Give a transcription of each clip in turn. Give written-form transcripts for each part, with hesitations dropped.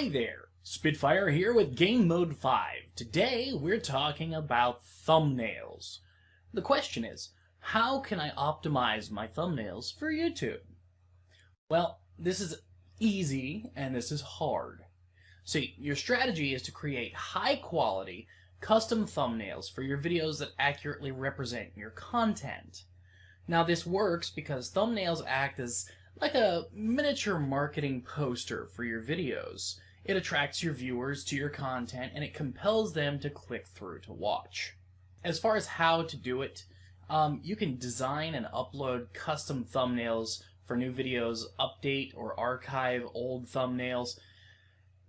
Hi there, Spitfire here with GameMode 5. Today we're talking about thumbnails. The question is, how can I optimize my thumbnails for YouTube? Well, this is easy and this is hard. See, your strategy is to create high quality, custom thumbnails for your videos that accurately represent your content. Now this works because thumbnails act as like a miniature marketing poster for your videos. It attracts your viewers to your content and it compels them to click through to watch. As far as how to do it, you can design and upload custom thumbnails for new videos, update or archive old thumbnails.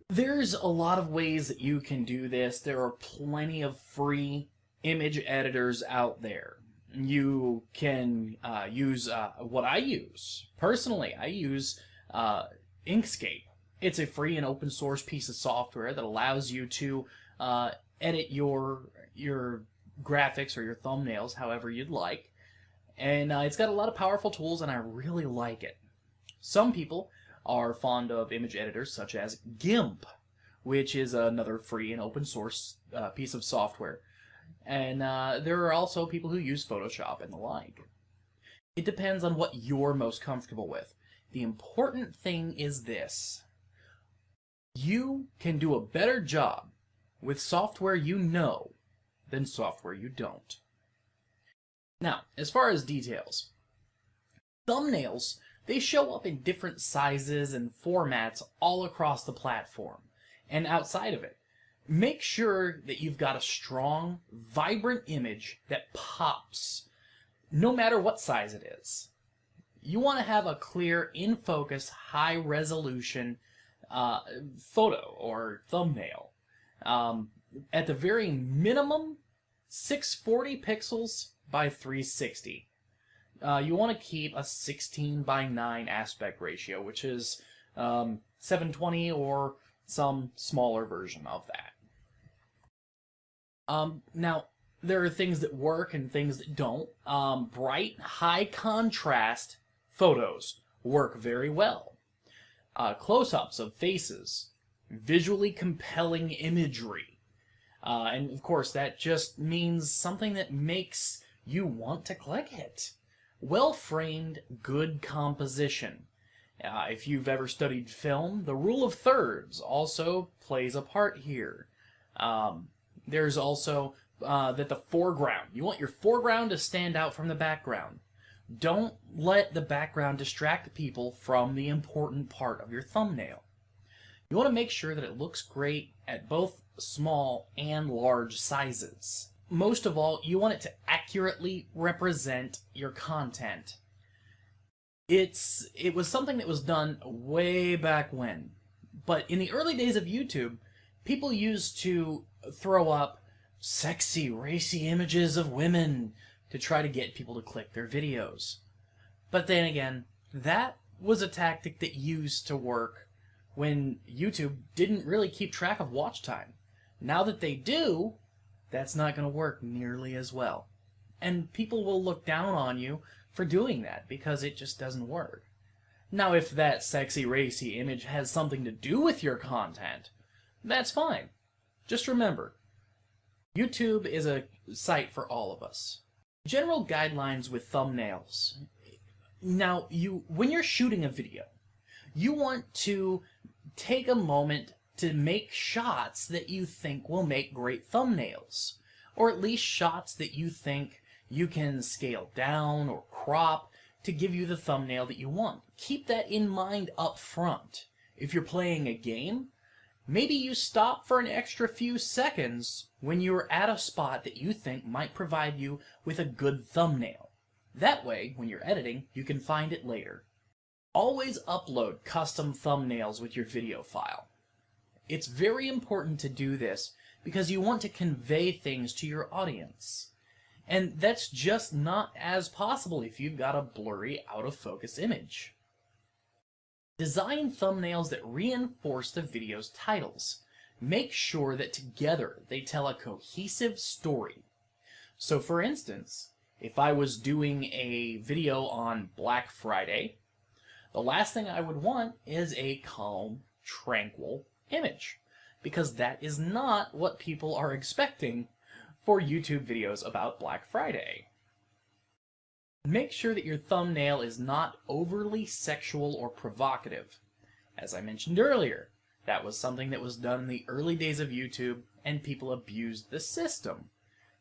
There's a lot of ways that you can do this. There are plenty of free image editors out there. You can use what I use. Personally, I use Inkscape. It's a free and open source piece of software that allows you to edit your graphics or your thumbnails however you'd like. And it's got a lot of powerful tools and I really like it. Some people are fond of image editors such as GIMP, which is another free and open source piece of software. And there are also people who use Photoshop and the like. It depends on what you're most comfortable with. The important thing is this. You can do a better job with software you know than software you don't. Now, as far as details, thumbnails, they show up in different sizes and formats all across the platform and outside of it. Make sure that you've got a strong, vibrant image that pops, no matter what size it is. You want to have a clear, in-focus, high-resolution photo or thumbnail. At the very minimum, 640 pixels by 360. You want to keep a 16:9 aspect ratio, which is 720 or some smaller version of that. Now, there are things that work and things that don't. Bright, high contrast photos work very well. Close-ups of faces, visually compelling imagery. And of course, that just means something that makes you want to click it. Well-framed, good composition. If you've ever studied film, the rule of thirds also plays a part here. There's also that the foreground. You want your foreground to stand out from the background. Don't let the background distract people from the important part of your thumbnail. You want to make sure that it looks great at both small and large sizes. Most of all, you want it to accurately represent your content. It was something that was done way back when. But in the early days of YouTube, people used to throw up sexy, racy images of women to try to get people to click their videos. But then again, that was a tactic that used to work when YouTube didn't really keep track of watch time. Now that they do, that's not going to work nearly as well. And people will look down on you for doing that because it just doesn't work. Now, if that sexy, racy image has something to do with your content, that's fine. Just remember, YouTube is a site for all of us. General guidelines with thumbnails. Now, when you're shooting a video, you want to take a moment to make shots that you think will make great thumbnails, or at least shots that you think you can scale down or crop to give you the thumbnail that you want. Keep that in mind up front. If you're playing a game, maybe you stop for an extra few seconds when you're at a spot that you think might provide you with a good thumbnail. That way, when you're editing, you can find it later. Always upload custom thumbnails with your video file. It's very important to do this because you want to convey things to your audience. And that's just not as possible if you've got a blurry, out-of-focus image. Design thumbnails that reinforce the video's titles. Make sure that together they tell a cohesive story. So for instance, if I was doing a video on Black Friday, the last thing I would want is a calm, tranquil image, because that is not what people are expecting for YouTube videos about Black Friday. Make sure that your thumbnail is not overly sexual or provocative. As I mentioned earlier, that was something that was done in the early days of YouTube, and people abused the system.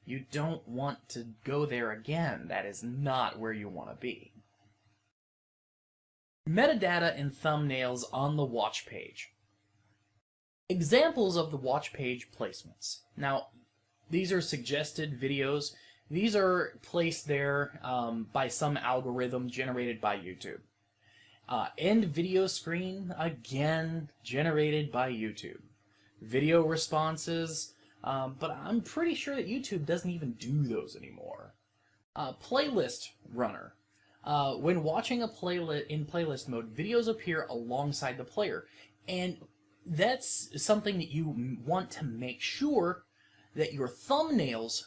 You don't want to go there again. That is not where you want to be. Metadata and thumbnails on the watch page. Examples of the watch page placements. Now, these are suggested videos. These are placed there by some algorithm generated by YouTube. End video screen, again, generated by YouTube. Video responses, but I'm pretty sure that YouTube doesn't even do those anymore. Playlist runner. When watching a playlist in playlist mode, videos appear alongside the player, and that's something that you want to make sure that your thumbnails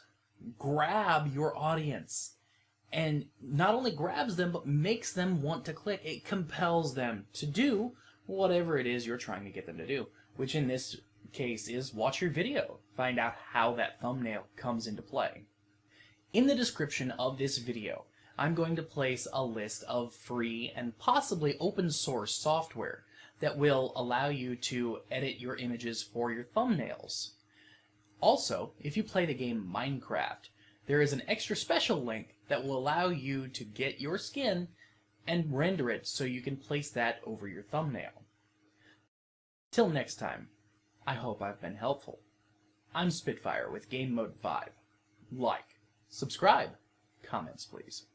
grab your audience, and not only grabs them, but makes them want to click. It compels them to do whatever it is you're trying to get them to do, which in this case is watch your video. Find out how that thumbnail comes into play. In the description of this video, I'm going to place a list of free and possibly open source software that will allow you to edit your images for your thumbnails. Also, if you play the game Minecraft, there is an extra special link that will allow you to get your skin and render it so you can place that over your thumbnail. Till next time, I hope I've been helpful. I'm Spitfire with GameMode 5. Like, subscribe, comments please.